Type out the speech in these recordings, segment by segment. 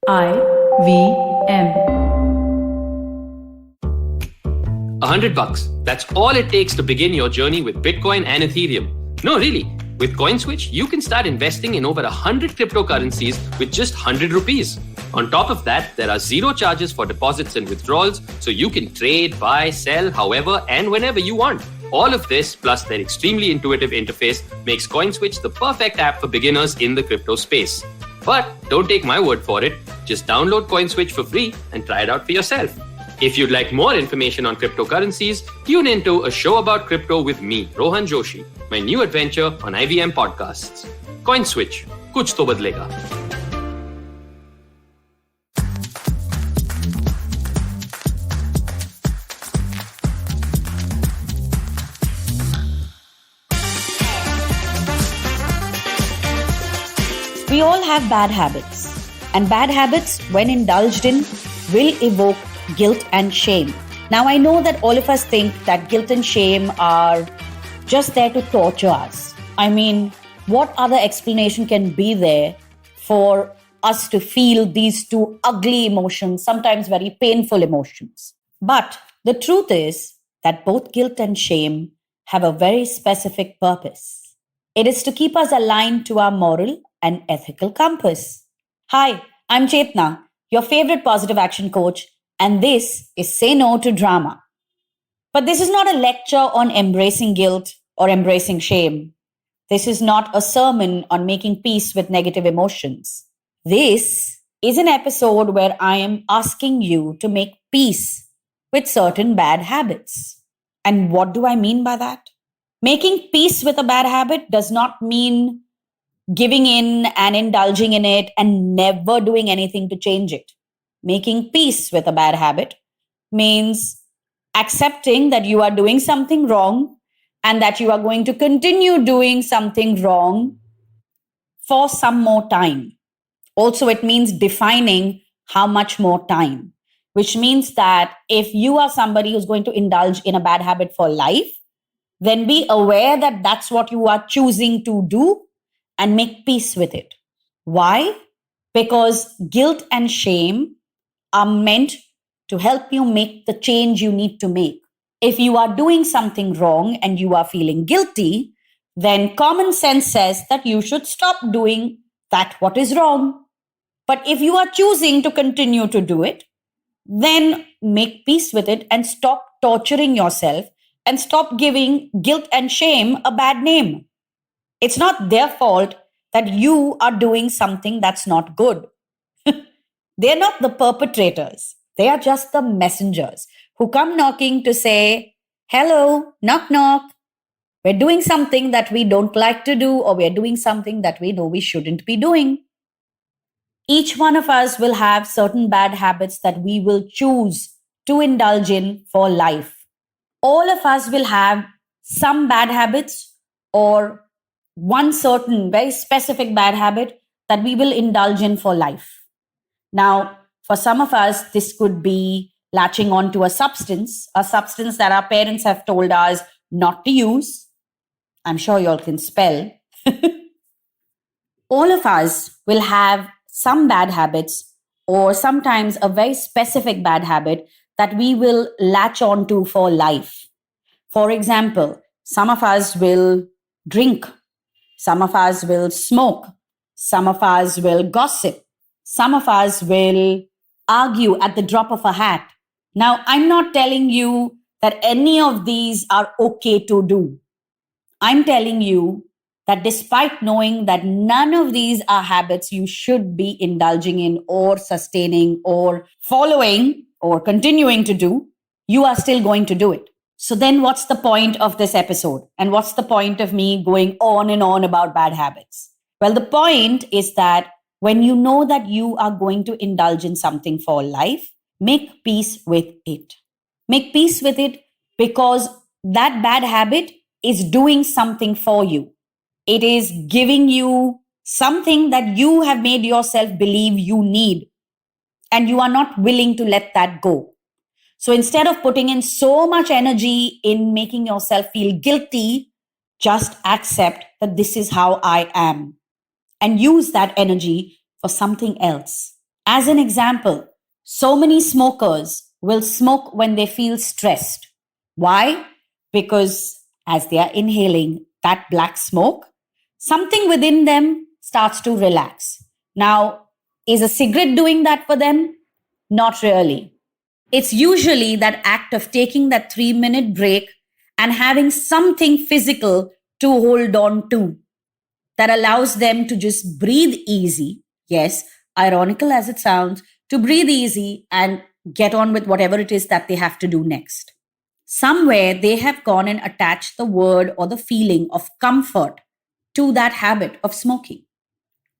IVM. $100. That's all it takes to begin your journey with Bitcoin and Ethereum. No, really. With CoinSwitch, you can start investing in over 100 cryptocurrencies with just 100 rupees. On top of that, there are zero charges for deposits and withdrawals, so you can trade, buy, sell, however and whenever you want. All of this, plus their extremely intuitive interface, makes CoinSwitch the perfect app for beginners in the crypto space. But don't take my word for it. Just download CoinSwitch for free and try it out for yourself. If you'd like more information on cryptocurrencies, tune into A Show About Crypto with me, Rohan Joshi, my new adventure on IVM podcasts. CoinSwitch, kuch to badlega. We all have bad habits, and bad habits, when indulged in, will evoke guilt and shame. Now, I know that all of us think that guilt and shame are just there to torture us. I mean, what other explanation can be there for us to feel these two ugly emotions, sometimes very painful emotions? But the truth is that both guilt and shame have a very specific purpose. It is to keep us aligned to our moral and ethical compass. Hi, I'm Chetna, your favorite positive action coach, and this is Say No to Drama. But this is not a lecture on embracing guilt or embracing shame. This is not a sermon on making peace with negative emotions. This is an episode where I am asking you to make peace with certain bad habits. And what do I mean by that? Making peace with a bad habit does not mean giving in and indulging in it and never doing anything to change it. Making peace with a bad habit means accepting that you are doing something wrong and that you are going to continue doing something wrong for some more time. Also, it means defining how much more time, which means that if you are somebody who's going to indulge in a bad habit for life, then be aware that that's what you are choosing to do and make peace with it. Why? Because guilt and shame are meant to help you make the change you need to make. If you are doing something wrong and you are feeling guilty, then common sense says that you should stop doing that what is wrong. But if you are choosing to continue to do it, then make peace with it and stop torturing yourself and stop giving guilt and shame a bad name. It's not their fault that you are doing something that's not good. They're not the perpetrators. They are just the messengers who come knocking to say, hello, knock, knock. We're doing something that we don't like to do, or we're doing something that we know we shouldn't be doing. Each one of us will have certain bad habits that we will choose to indulge in for life. All of us will have some bad habits or one certain very specific bad habit that we will indulge in for life. Now, for some of us, this could be latching on to a substance that our parents have told us not to use. I'm sure you all can spell. All of us will have some bad habits or sometimes a very specific bad habit that we will latch on to for life. For example, some of us will drink. Some of us will smoke. Some of us will gossip. Some of us will argue at the drop of a hat. Now, I'm not telling you that any of these are okay to do. I'm telling you that despite knowing that none of these are habits you should be indulging in or sustaining or following or continuing to do, you are still going to do it. So then what's the point of this episode? And what's the point of me going on and on about bad habits? Well, the point is that when you know that you are going to indulge in something for life, make peace with it. Make peace with it because that bad habit is doing something for you. It is giving you something that you have made yourself believe you need, and you are not willing to let that go. So instead of putting in so much energy in making yourself feel guilty, just accept that this is how I am and use that energy for something else. As an example, so many smokers will smoke when they feel stressed. Why? Because as they are inhaling that black smoke, something within them starts to relax. Now, is a cigarette doing that for them? Not really. It's usually that act of taking that 3-minute break and having something physical to hold on to that allows them to just breathe easy. Yes, ironical as it sounds, to breathe easy and get on with whatever it is that they have to do next. Somewhere they have gone and attached the word or the feeling of comfort to that habit of smoking.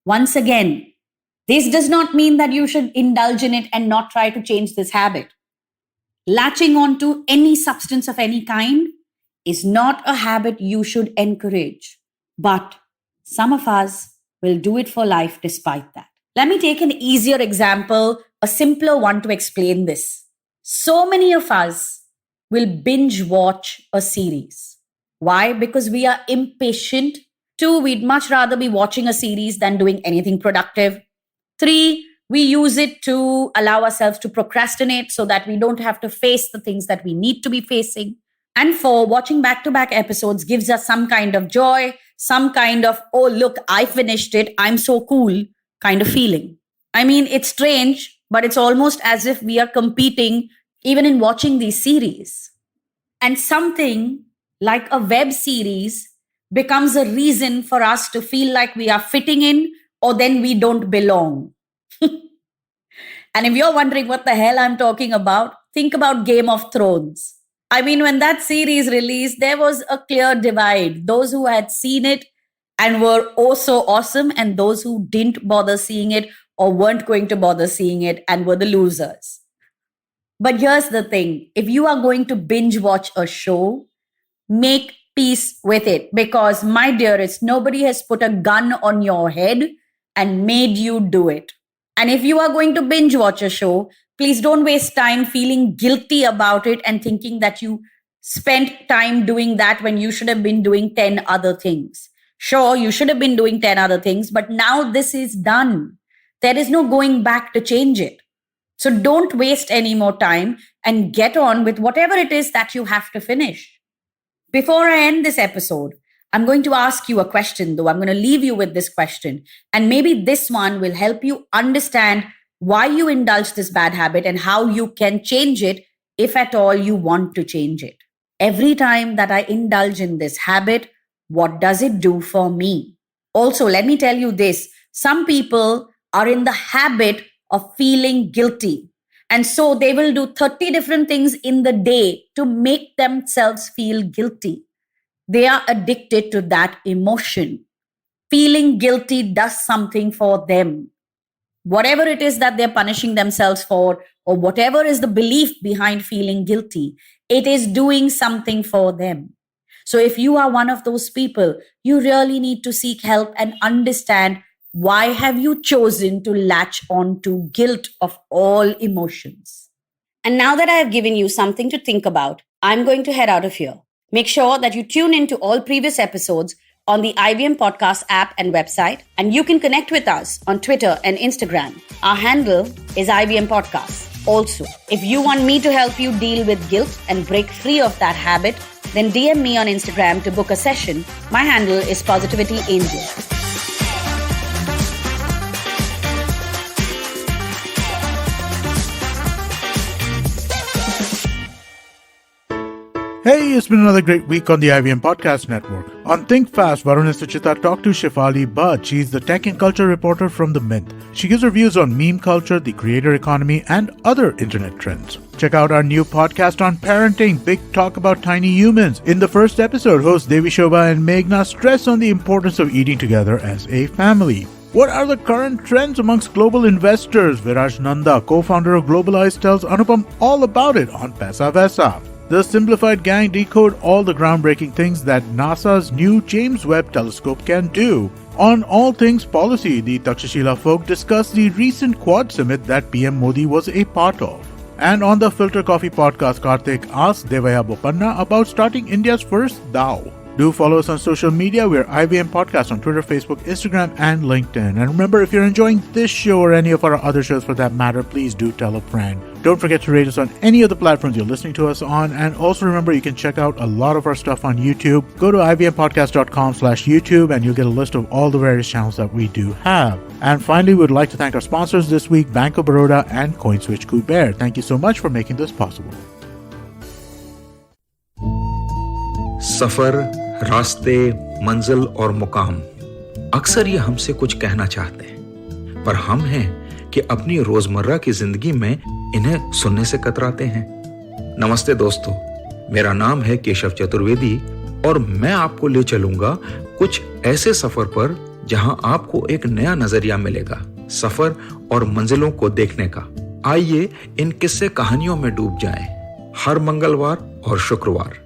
Once again, this does not mean that you should indulge in it and not try to change this habit. Latching on to any substance of any kind is not a habit you should encourage. But some of us will do it for life despite that. Let me take an easier example, a simpler one to explain this. So many of us will binge watch a series. Why? Because we are impatient. 2, we'd much rather be watching a series than doing anything productive. 3, we use it to allow ourselves to procrastinate so that we don't have to face the things that we need to be facing. And 4, watching back-to-back episodes gives us some kind of joy, some kind of, oh, look, I finished it, I'm so cool kind of feeling. I mean, it's strange, but it's almost as if we are competing even in watching these series. And something like a web series becomes a reason for us to feel like we are fitting in or then we don't belong. And if you're wondering what the hell I'm talking about, think about Game of Thrones. I mean, when that series released, there was a clear divide. Those who had seen it and were oh so awesome, and those who didn't bother seeing it or weren't going to bother seeing it and were the losers. But here's the thing. If you are going to binge watch a show, make peace with it. Because, my dearest, nobody has put a gun on your head and made you do it. And if you are going to binge watch a show, please don't waste time feeling guilty about it and thinking that you spent time doing that when you should have been doing 10 other things. Sure, you should have been doing 10 other things, but now this is done. There is no going back to change it. So don't waste any more time and get on with whatever it is that you have to finish. Before I end this episode, I'm going to ask you a question, though. I'm going to leave you with this question. And maybe this one will help you understand why you indulge this bad habit and how you can change it if at all you want to change it. Every time that I indulge in this habit, what does it do for me? Also, let me tell you this. Some people are in the habit of feeling guilty. And so they will do 30 different things in the day to make themselves feel guilty. They are addicted to that emotion. Feeling guilty does something for them. Whatever it is that they're punishing themselves for, or whatever is the belief behind feeling guilty, it is doing something for them. So if you are one of those people, you really need to seek help and understand why have you chosen to latch on to guilt of all emotions. And now that I have given you something to think about, I'm going to head out of here. Make sure that you tune in to all previous episodes on the IVM Podcast app and website, and you can connect with us on Twitter and Instagram. Our handle is IVM Podcast. Also, if you want me to help you deal with guilt and break free of that habit, then DM me on Instagram to book a session. My handle is Positivity Angel. Hey, it's been another great week on the IVM Podcast Network. On Think Fast, Varun and Suchita talk to Shefali Bhatt. She's the tech and culture reporter from The Mint. She gives her views on meme culture, the creator economy, and other internet trends. Check out our new podcast on parenting, Big Talk About Tiny Humans. In the first episode, hosts Devi Shobha and Meghna stress on the importance of eating together as a family. What are the current trends amongst global investors? Viraj Nanda, co-founder of Globalize, tells Anupam all about it on Paisa Vaisa. The Simplified Gang decode all the groundbreaking things that NASA's new James Webb Telescope can do. On All Things Policy, the Takshashila folk discuss the recent Quad Summit that PM Modi was a part of. And on the Filter Coffee podcast, Karthik asks Devaya Bopanna about starting India's first DAO. Do follow us on social media. We're IVM Podcast on Twitter, Facebook, Instagram, and LinkedIn. And remember, if you're enjoying this show or any of our other shows for that matter, please do tell a friend. Don't forget to rate us on any of the platforms you're listening to us on. And also remember, you can check out a lot of our stuff on YouTube. Go to ivmpodcast.com/YouTube and you'll get a list of all the various channels that we do have. And finally, we'd like to thank our sponsors this week, Bank of Baroda and CoinSwitch Kuber. Thank you so much for making this possible. सफर, रास्ते, मंजिल और मुकाम अक्सर ये हमसे कुछ कहना चाहते हैं, पर हम हैं कि अपनी रोजमर्रा की जिंदगी में इन्हें सुनने से कतराते हैं। नमस्ते दोस्तों, मेरा नाम है केशव चतुर्वेदी और मैं आपको ले चलूंगा कुछ ऐसे सफर पर जहां आपको एक नया नजरिया मिलेगा सफर और मंजिलों को देखने का। आइए इन किस्से कहानियों में डूब जाएं। हर मंगलवार और शुक्रवार